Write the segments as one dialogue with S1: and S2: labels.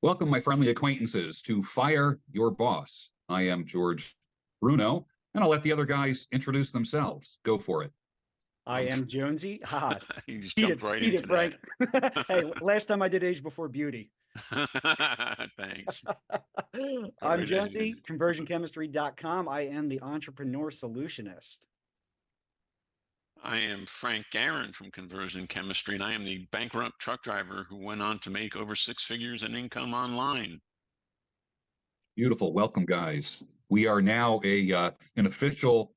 S1: Welcome, my friendly acquaintances, to Fire Your Boss. I am George Bruno, and I'll let the other guys introduce themselves. Go for it.
S2: I am Jonesy. Ha,
S3: You just
S2: eat
S3: jumped
S2: it,
S3: right
S2: eat it,
S3: into that.
S2: Frank. Hey, last time I did Age Before Beauty.
S3: Thanks. Go
S2: I'm
S3: right ahead.
S2: Jonesy, conversionchemistry.com. I am the entrepreneur solutionist.
S3: I am Frank Guerin from Conversion Chemistry, and I am the bankrupt truck driver who went on to make over six figures in income online.
S1: Beautiful. Welcome, guys. We are now an official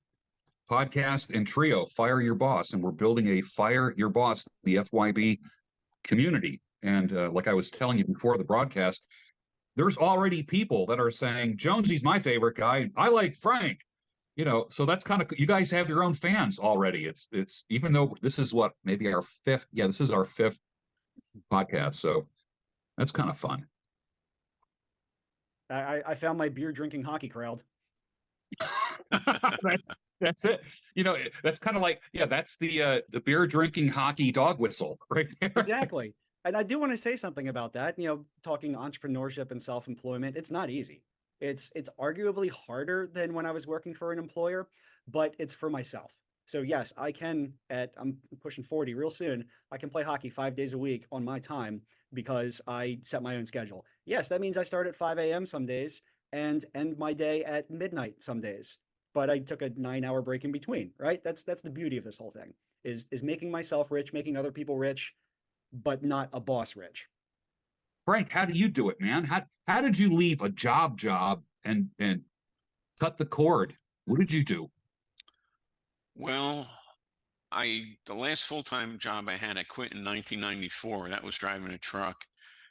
S1: podcast and trio, Fire Your Boss, and we're building a Fire Your Boss, the FYB community. And like I was telling you before the broadcast, there's already people that are saying, Jonesy's my favorite guy. I like Frank. So that's kind of, you guys have your own fans already. It's even though this is what, maybe our fifth, yeah, this is our fifth podcast. So that's kind of fun.
S2: I found my beer drinking hockey crowd.
S1: That's it. That's kind of like, yeah, that's the beer drinking hockey dog whistle right there.
S2: Exactly. And I do want to say something about that. Talking entrepreneurship and self-employment, it's not easy. It's arguably harder than when I was working for an employer, but it's for myself. So yes, I'm pushing 40 real soon. I can play hockey 5 days a week on my time because I set my own schedule. Yes, that means I start at 5 a.m. some days and end my day at midnight some days. But I took a 9-hour break in between, right? That's the beauty of this whole thing is making myself rich, making other people rich, but not a boss rich.
S1: Frank, how do you do it, man? How did you leave a job and cut the cord? What did you do?
S3: Well, the last full-time job I had, I quit in 1994. That was driving a truck.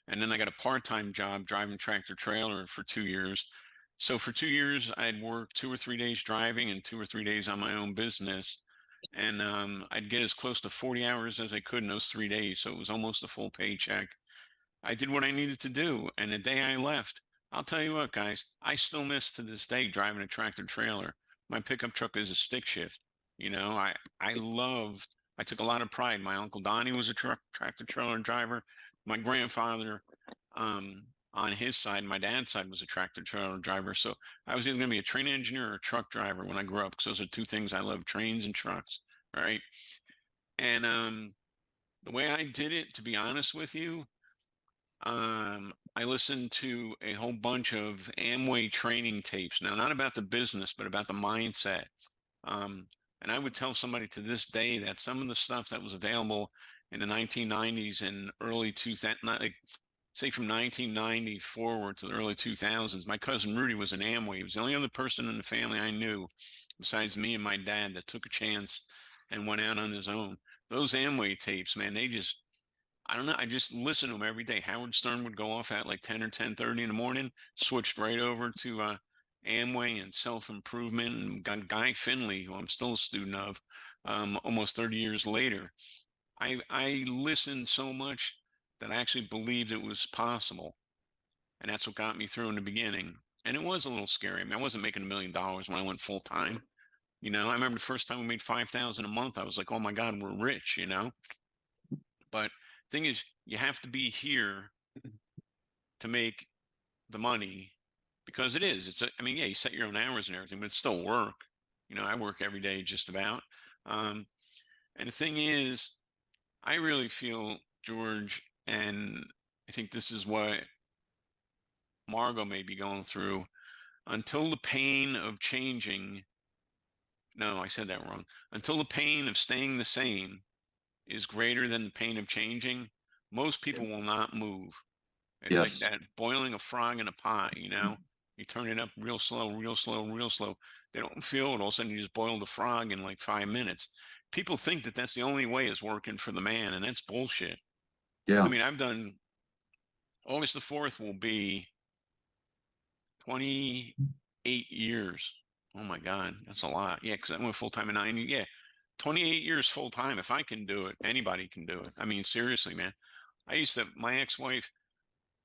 S3: And then I got a part-time job driving tractor trailer for 2 years. So for 2 years, I'd work 2 or 3 days driving and 2 or 3 days on my own business. And I'd get as close to 40 hours as I could in those 3 days. So it was almost a full paycheck. I did what I needed to do. And the day I left, I'll tell you what, guys, I still miss to this day driving a tractor trailer. My pickup truck is a stick shift. I took a lot of pride. My Uncle Donnie was a tractor trailer driver. My grandfather, on his side, my dad's side, was a tractor trailer driver. So I was either going to be a train engineer or a truck driver when I grew up, because those are two things I love, trains and trucks, right? And the way I did it, to be honest with you, I listened to a whole bunch of Amway training tapes. Now, not about the business, but about the mindset. And I would tell somebody to this day that some of the stuff that was available in the 1990s and early 2000s, like say from 1990 forward to the early 2000s, my cousin Rudy was an Amway. He was the only other person in the family I knew besides me and my dad that took a chance and went out on his own. Those Amway tapes, man, I don't know. I just listen to them every day. Howard Stern would go off at like 10 or 10:30 in the morning, switched right over to Amway and self-improvement, and got Guy Finley, who I'm still a student of, almost 30 years later. I listened so much that I actually believed it was possible. And that's what got me through in the beginning. And it was a little scary. I mean, I wasn't making $1 million when I went full time. I remember the first time we made 5,000 a month, I was like, oh my God, we're rich, But thing is, you have to be here to make the money, because yeah, you set your own hours and everything, but it's still work. I work every day just about. And the thing is, I really feel, George, and I think this is what Margot may be going through, until the pain of changing, no, I said that wrong. Until the pain of staying the same is greater than the pain of changing, most people will not move. It's like
S1: Yes.
S3: that boiling a frog in a pot, You turn it up real slow, real slow, real slow. They don't feel it. All of a sudden, you just boil the frog in like 5 minutes. People think that that's the only way is working for the man, and that's bullshit. I
S1: Yeah.
S3: mean, I've done, August the 4th will be 28 years. Oh my God, that's a lot. Yeah, because I went full time in 90. Yeah, 28 years full time. If I can do it, anybody can do it. I mean, seriously, man. My ex-wife,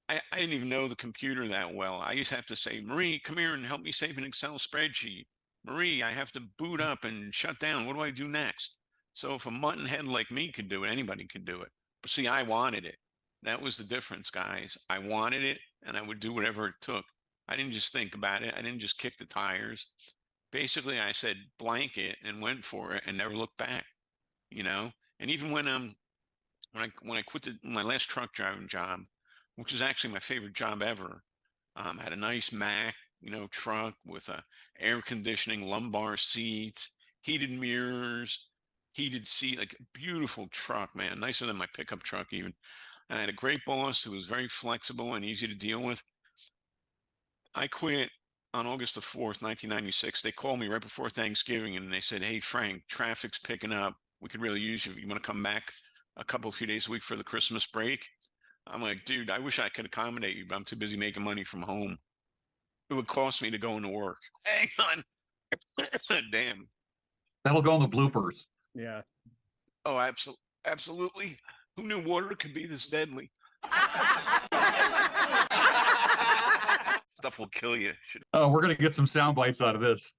S3: I didn't even know the computer that well. I used to have to say, Marie, come here and help me save an Excel spreadsheet. Marie, I have to boot up and shut down. What do I do next? So if a mutton head like me could do it, anybody could do it. But see, I wanted it. That was the difference, guys. I wanted it. and I would do whatever it took. I didn't just think about it. I didn't just kick the tires. Basically, I said blanket and went for it and never looked back, you know? And even when I quit my last truck driving job, which was actually my favorite job ever, had a nice Mac, truck with a air conditioning, lumbar seats, heated mirrors, heated seat, like a beautiful truck, man, nicer than my pickup truck even. And I had a great boss who was very flexible and easy to deal with. I quit on August the 4th, 1996. They called me right before Thanksgiving and they said, "Hey, Frank, traffic's picking up. We could really use you. You want to come back a few days a week for the Christmas break?" I'm like, "Dude, I wish I could accommodate you, but I'm too busy making money from home. It would cost me to go into work." Hang on. Damn.
S1: That'll go in the bloopers.
S2: Yeah.
S3: Oh, absolutely. Who knew water could be this deadly? Stuff will kill you.
S1: Oh, we're gonna get some sound bites out of this.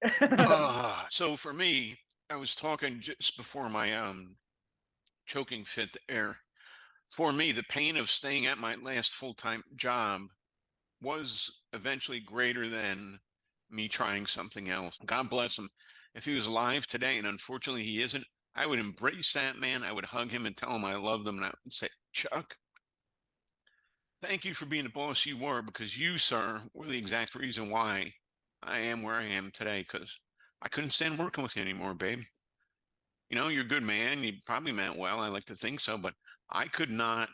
S3: So for me, I was talking just before my choking fit there. For me, the pain of staying at my last full-time job was eventually greater than me trying something else. God bless him. If he was alive today, and unfortunately he isn't, I would embrace that man. I would hug him and tell him I loved him. And I would say, "Chuck, thank you for being the boss you were, because you, sir, were the exact reason why I am where I am today, because I couldn't stand working with you anymore, babe. You're a good man. You probably meant well. I like to think so, but I could not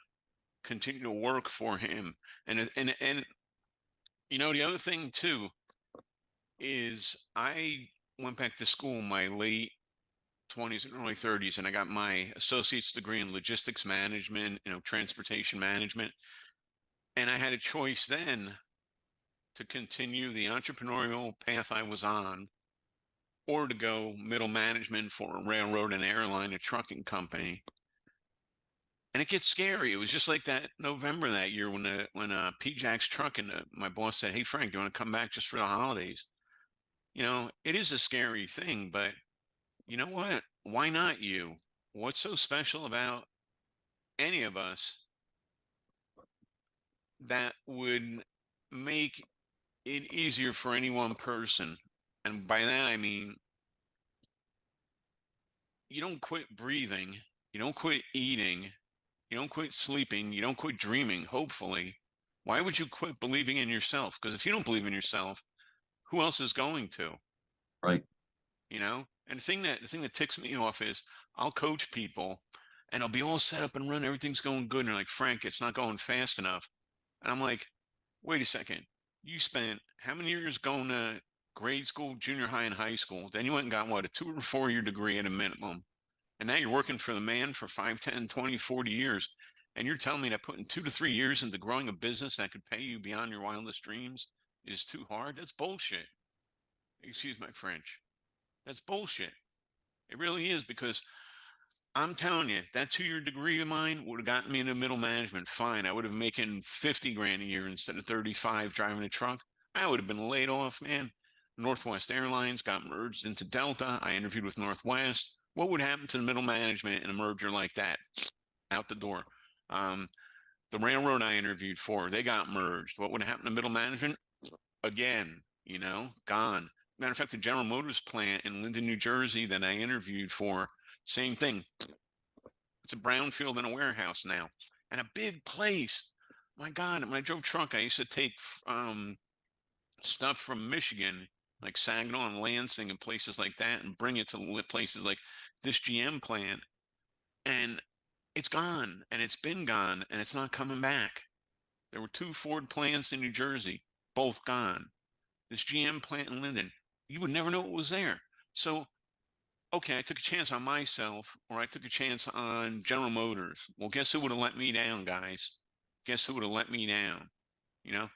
S3: continue to work for him." And the other thing too is I went back to school in my late 20s and early 30s, and I got my associate's degree in logistics management, transportation management. And I had a choice then to continue the entrepreneurial path I was on, or to go middle management for a railroad, an airline, a trucking company. And it gets scary. It was just like that November that year when P-Jack's trucking, my boss said, "Hey, Frank, do you want to come back just for the holidays?" It is a scary thing, but you know what? Why not you? What's so special about any of us that would make it easier for any one person? And by that, I mean, you don't quit breathing, you don't quit eating, you don't quit sleeping, you don't quit dreaming, hopefully. Why would you quit believing in yourself? Because if you don't believe in yourself, who else is going to?
S1: Right.
S3: And the thing that ticks me off is I'll coach people and I'll be all set up and run, everything's going good, and they're like, "Frank, it's not going fast enough." And I'm like, "Wait a second, you spent how many years going to grade school, junior high, and high school? Then you went and got what, a 2 or 4 year degree at a minimum, and now you're working for the man for 5, 10, 20, 40 years, and you're telling me that putting 2 to 3 years into growing a business that could pay you beyond your wildest dreams is too hard? That's bullshit. Excuse my French. That's bullshit. It really is, because I'm telling you, that 2 year degree of mine would have gotten me into middle management. Fine. I would have been making 50 grand a year instead of 35 driving a truck. I would have been laid off, man. Northwest Airlines got merged into Delta. I interviewed with Northwest. What would happen to the middle management in a merger like that? Out the door. The railroad I interviewed for, they got merged. What would happen to middle management? Again, gone. Matter of fact, the General Motors plant in Linden, New Jersey that I interviewed for, same thing. It's a brownfield and a warehouse now, and a big place. My God, when I drove truck, I used to take stuff from Michigan, like Saginaw and Lansing and places like that, and bring it to places like this GM plant. And it's gone, and it's been gone, and it's not coming back. There were 2 Ford plants in New Jersey, both gone. This GM plant in Linden, you would never know it was there. So, okay, I took a chance on myself, or I took a chance on General Motors. Well, guess who would have let me down, guys? Guess who would have let me down?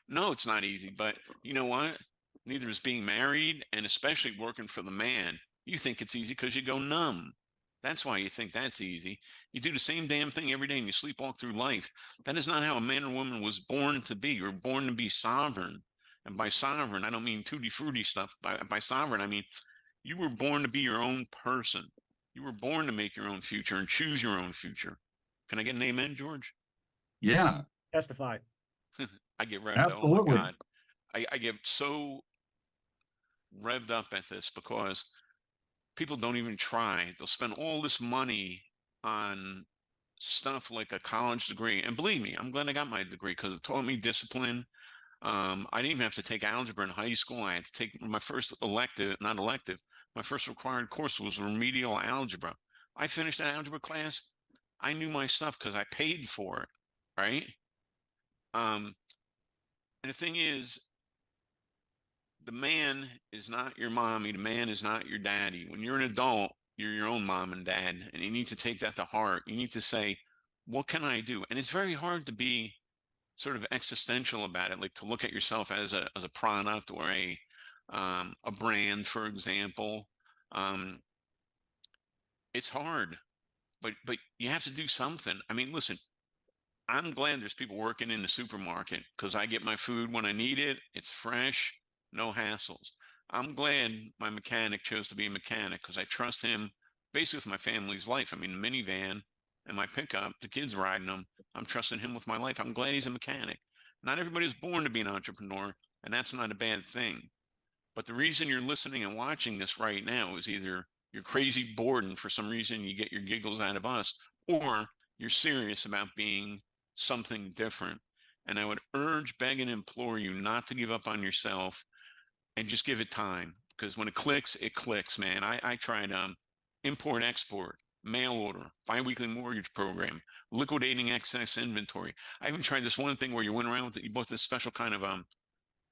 S3: No, it's not easy, but you know what? Neither is being married, and especially working for the man. You think it's easy because you go numb. That's why you think that's easy. You do the same damn thing every day and you sleepwalk through life. That is not how a man or woman was born to be. You're born to be sovereign. And by sovereign, I don't mean tutti frutti stuff. By sovereign, I mean you were born to be your own person. You were born to make your own future and choose your own future. Can I get an amen, George?
S1: Yeah.
S2: Testify.
S3: I get revved up. Oh my
S1: Absolutely.
S3: God. I get so revved up at this because people don't even try. They'll spend all this money on stuff like a college degree. And believe me, I'm glad I got my degree because it taught me discipline. I didn't even have to take algebra in high school. I had to take my first elective, not elective, my first required course was remedial algebra. I finished that algebra class. I knew my stuff because I paid for it, right? And the thing is, the man is not your mommy. The man is not your daddy. When you're an adult, you're your own mom and dad, and you need to take that to heart. You need to say, what can I do? And it's very hard to be sort of existential about it, like to look at yourself as a product or a brand, for example. Um, it's hard, but you have to do something. I mean, listen, I'm glad there's people working in the supermarket because I get my food when I need it. It's fresh, no hassles. I'm glad my mechanic chose to be a mechanic because I trust him basically with my family's life. I mean, the minivan and my pickup, the kids riding them, I'm trusting him with my life. I'm glad he's a mechanic. Not everybody's born to be an entrepreneur, and that's not a bad thing. But the reason you're listening and watching this right now is either you're crazy bored and for some reason you get your giggles out of us, or you're serious about being something different. And I would urge, beg, and implore you not to give up on yourself and just give it time. Because when it clicks, man. I tried import, export, mail order, biweekly mortgage program, liquidating excess inventory. I even tried this one thing where you went around with it, you bought this special kind of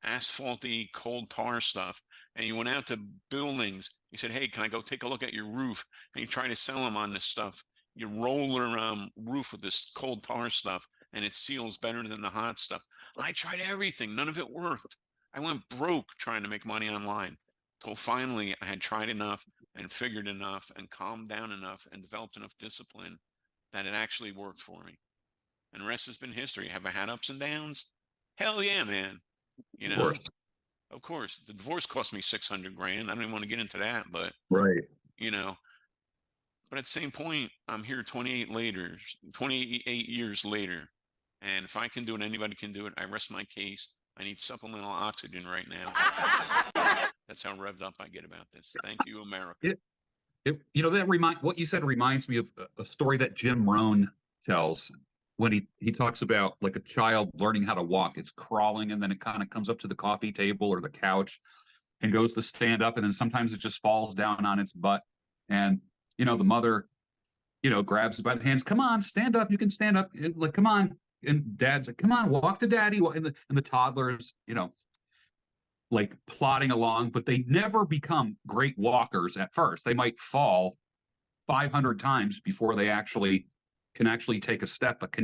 S3: asphalty cold tar stuff, and you went out to buildings. You said, hey, can I go take a look at your roof? And you try to sell them on this stuff. You roll their roof with this cold tar stuff, and it seals better than the hot stuff. I tried everything. None of it worked. I went broke trying to make money online till finally I had tried enough and figured enough and calmed down enough and developed enough discipline that it actually worked for me. And the rest has been history. Have I had ups and downs? Hell yeah, man. You
S1: Of
S3: know,
S1: course.
S3: of course, the divorce cost me 600 grand. I don't even want to get into that, but
S1: Right.
S3: you know, but at the same point, I'm here 28 years later. And if I can do it, anybody can do it. I rest my case. I need supplemental oxygen right now. That's how revved up I get about this. Thank you, America.
S1: What you said reminds me of a story that Jim Rohn tells when he talks about like a child learning how to walk. It's crawling and then it kind of comes up to the coffee table or the couch and goes to stand up, and then sometimes it just falls down on its butt. And the mother, grabs it by the hands. Come on, stand up. You can stand up. Like, come on. And dad's like, come on, walk to daddy. And the toddlers, like plodding along, but they never become great walkers at first. They might fall 500 times before they can take a step. But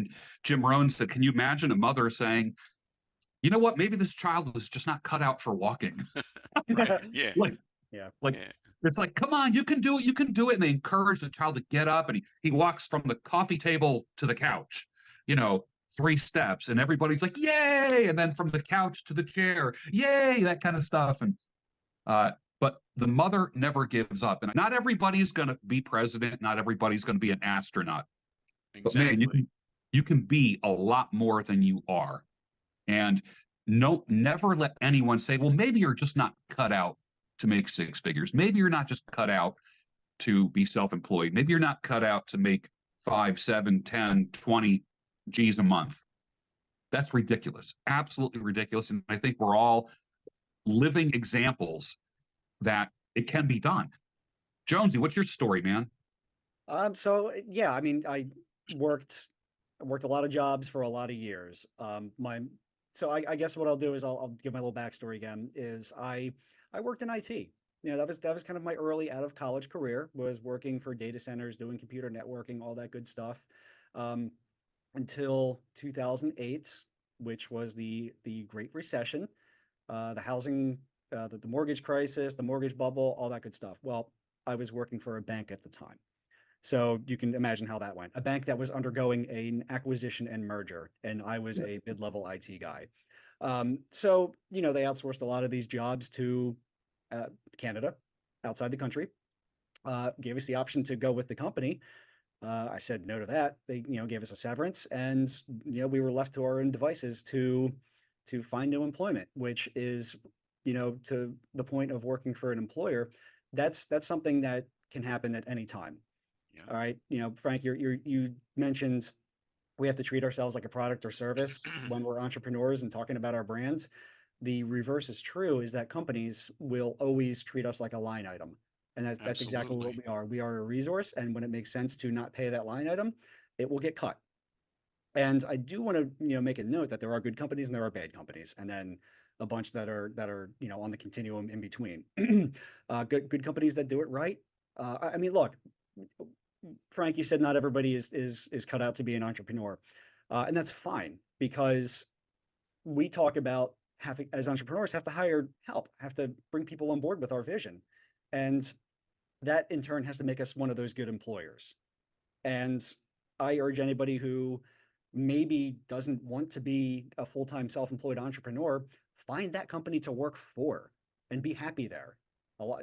S1: Jim Rohn said, can you imagine a mother saying, you know what, maybe this child was just not cut out for walking?
S3: Right. Yeah.
S1: like,
S2: Yeah.
S1: like
S3: Yeah.
S1: it's like, come on, you can do it, you can do it. And they encourage the child to get up, and he walks from the coffee table to the couch, 3 steps, and everybody's like, yay. And then from the couch to the chair, yay, that kind of stuff. And but the mother never gives up. And not everybody's going to be president. Not everybody's going to be an astronaut. But man,
S3: Exactly.
S1: you can be a lot more than you are. And never let anyone say, well, maybe you're just not cut out to make 6 figures. Maybe you're not just cut out to be self-employed. Maybe you're not cut out to make 5, 7, 10, 20 G's a month. That's ridiculous. Absolutely ridiculous. And I think we're all living examples that it can be done. Jonesy, what's your story, man?
S2: So yeah, I mean, I worked a lot of jobs for a lot of years. I guess what I'll do is I'll give my little backstory again. Is I worked in IT. That was kind of my early out of college career, was working for data centers, doing computer networking, all that good stuff, um, until 2008, which was the Great Recession, the housing, the mortgage crisis, the mortgage bubble, all that good stuff. Well, I was working for a bank at the time. So you can imagine how that went. A bank that was undergoing an acquisition and merger, and I was a mid-level IT guy. So they outsourced a lot of these jobs to Canada, outside the country. Gave us the option to go with the company. I said no to that. They, gave us a severance, and we were left to our own devices to find new employment, which is, to the point of working for an employer. That's something that can happen at any time.
S3: Yeah.
S2: All right, Frank, you mentioned we have to treat ourselves like a product or service when we're entrepreneurs and talking about our brand. The reverse is true, is that companies will always treat us like a line item. And that's exactly what
S3: Absolutely.
S2: we are. We are a resource. And when it makes sense to not pay that line item, it will get cut. And I do want to, make a note that there are good companies and there are bad companies, and then a bunch that are on the continuum in between. Good companies that do it right. I mean, look, Frank, you said not everybody is cut out to be an entrepreneur, and that's fine, because we talk about having, as entrepreneurs, have to hire help, have to bring people on board with our vision, and that in turn has to make us one of those good employers. And I urge anybody who maybe doesn't want to be a full-time self-employed entrepreneur, find that company to work for and be happy there.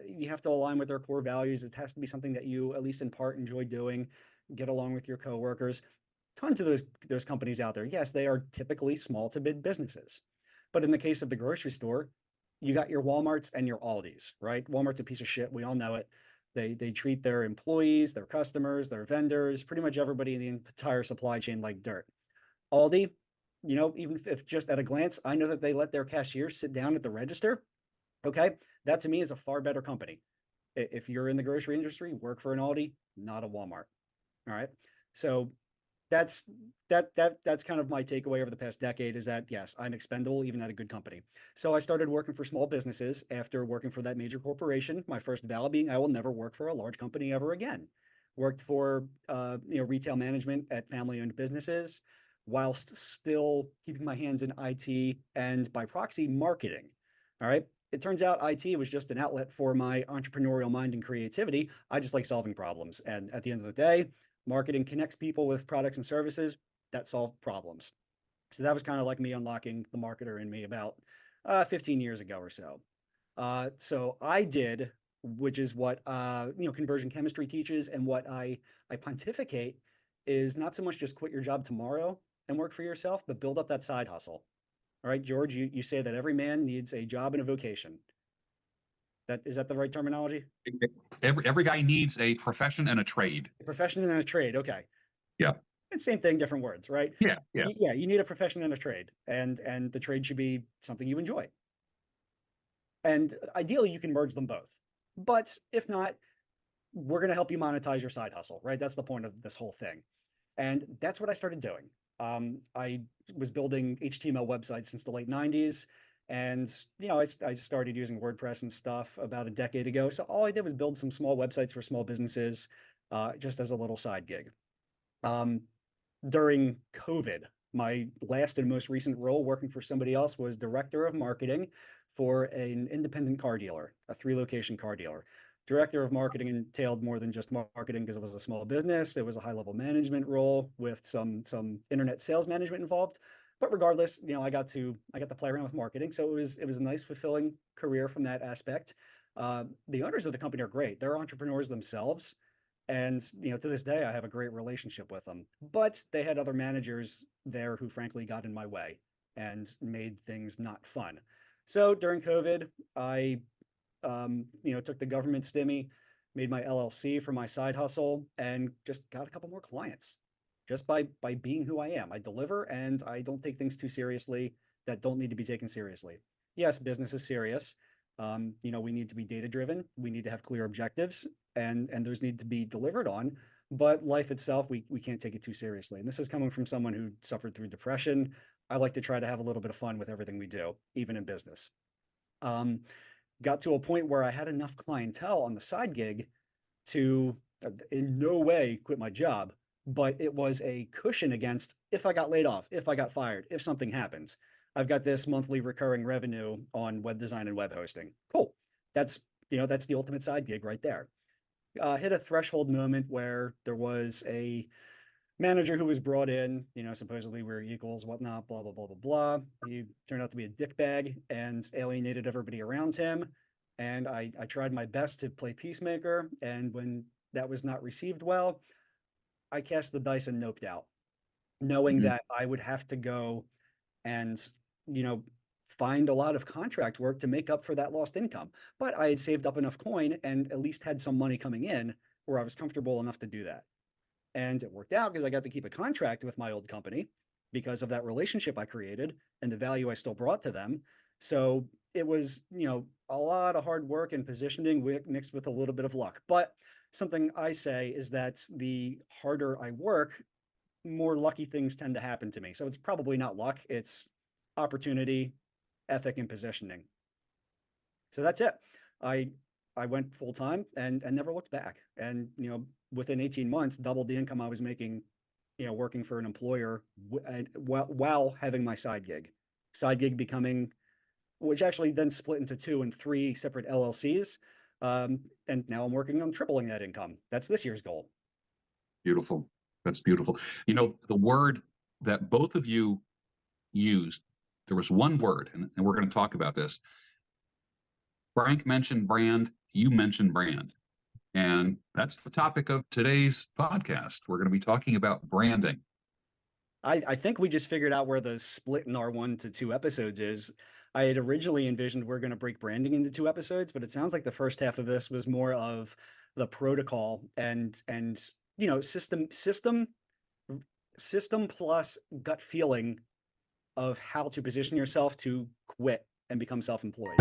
S2: You have to align with their core values. It has to be something that you, at least in part, enjoy doing, get along with your coworkers. Tons of those companies out there. Yes, they are typically small to mid businesses. But in the case of the grocery store, you got your Walmarts and your Aldis, right? Walmart's a piece of shit. We all know it. They treat their employees, their customers, their vendors, pretty much everybody in the entire supply chain like dirt. Aldi, even if just at a glance, I know that they let their cashiers sit down at the register. Okay, that to me is a far better company. If you're in the grocery industry, work for an Aldi, not a Walmart. All right. So that's that's kind of my takeaway over the past decade, is that yes, I'm expendable even at a good company. So I started working for small businesses after working for that major corporation. My first vow being I will never work for a large company ever again. Worked for retail management at family-owned businesses, whilst still keeping my hands in IT and by proxy marketing. All right. It turns out IT was just an outlet for my entrepreneurial mind and creativity. I just like solving problems. And at the end of the day, marketing connects people with products and services that solve problems. So that was kind of like me unlocking the marketer in me about 15 years ago or so. So I did, which is what conversion chemistry teaches, and what I pontificate is not so much just quit your job tomorrow and work for yourself, but build up that side hustle. All right, George, you say that every man needs a job and a vocation. Is that the right terminology?
S1: Every guy needs a profession and a trade.
S2: A profession and a trade. Okay.
S1: Yeah.
S2: It's same thing, different words, right?
S1: Yeah. Yeah.
S2: Yeah, you need a profession and a trade, and the trade should be something you enjoy. And ideally, you can merge them both. But if not, we're going to help you monetize your side hustle, right? That's the point of this whole thing. And that's what I started doing. I was building HTML websites since the late 90s. And, I started using WordPress and stuff about a decade ago. So all I did was build some small websites for small businesses, just as a little side gig. During COVID, my last and most recent role working for somebody else was director of marketing for an independent car dealer, a 3-location car dealer. Director of marketing entailed more than just marketing, because it was a small business. It was a high-level management role with some internet sales management involved. But regardless, I got to play around with marketing, so it was a nice, fulfilling career from that aspect. The owners of the company are great. They're entrepreneurs themselves, and to this day I have a great relationship with them. But they had other managers there who frankly got in my way and made things not fun. So during COVID, I took the government stimmy, made my LLC for my side hustle, and just got a couple more clients just by being who I am. I deliver, and I don't take things too seriously that don't need to be taken seriously. Yes, business is serious. We need to be data driven. We need to have clear objectives, and those need to be delivered on. But life itself, we can't take it too seriously. And this is coming from someone who suffered through depression. I like to try to have a little bit of fun with everything we do, even in business. Got to a point where I had enough clientele on the side gig to in no way quit my job, but it was a cushion against if I got laid off, if I got fired, if something happens. I've got this monthly recurring revenue on web design and web hosting. Cool. That's the ultimate side gig right there. Hit a threshold moment where there was a manager who was brought in, supposedly we're equals, whatnot, blah, blah, blah, blah, blah. He turned out to be a dickbag and alienated everybody around him. And I tried my best to play peacemaker. And when that was not received well, I cast the dice and noped out, knowing
S1: Mhm.
S2: that I would have to go and, you know, find a lot of contract work to make up for that lost income. But I had saved up enough coin and at least had some money coming in where I was comfortable enough to do that. And it worked out because I got to keep a contract with my old company because of that relationship I created and the value I still brought to them. So it was, a lot of hard work and positioning mixed with a little bit of luck. But something I say is that the harder I work, more lucky things tend to happen to me. So it's probably not luck, it's opportunity, ethic, and positioning. So that's it. I I went full time and never looked back. And within 18 months, doubled the income I was making, working for an employer while having my side gig. Side gig becoming, which actually then split into 2 and 3 separate LLCs. And now I'm working on tripling that income. That's this year's goal.
S1: Beautiful. That's beautiful. The word that both of you used, there was one word, and we're going to talk about this. Frank mentioned brand, you mentioned brand. And that's the topic of today's podcast. We're going to be talking about branding.
S2: I think we just figured out where the split in our 1 to 2 episodes is. I had originally envisioned we're going to break branding into 2 episodes, but it sounds like the first half of this was more of the protocol and system plus gut feeling of how to position yourself to quit and become self-employed.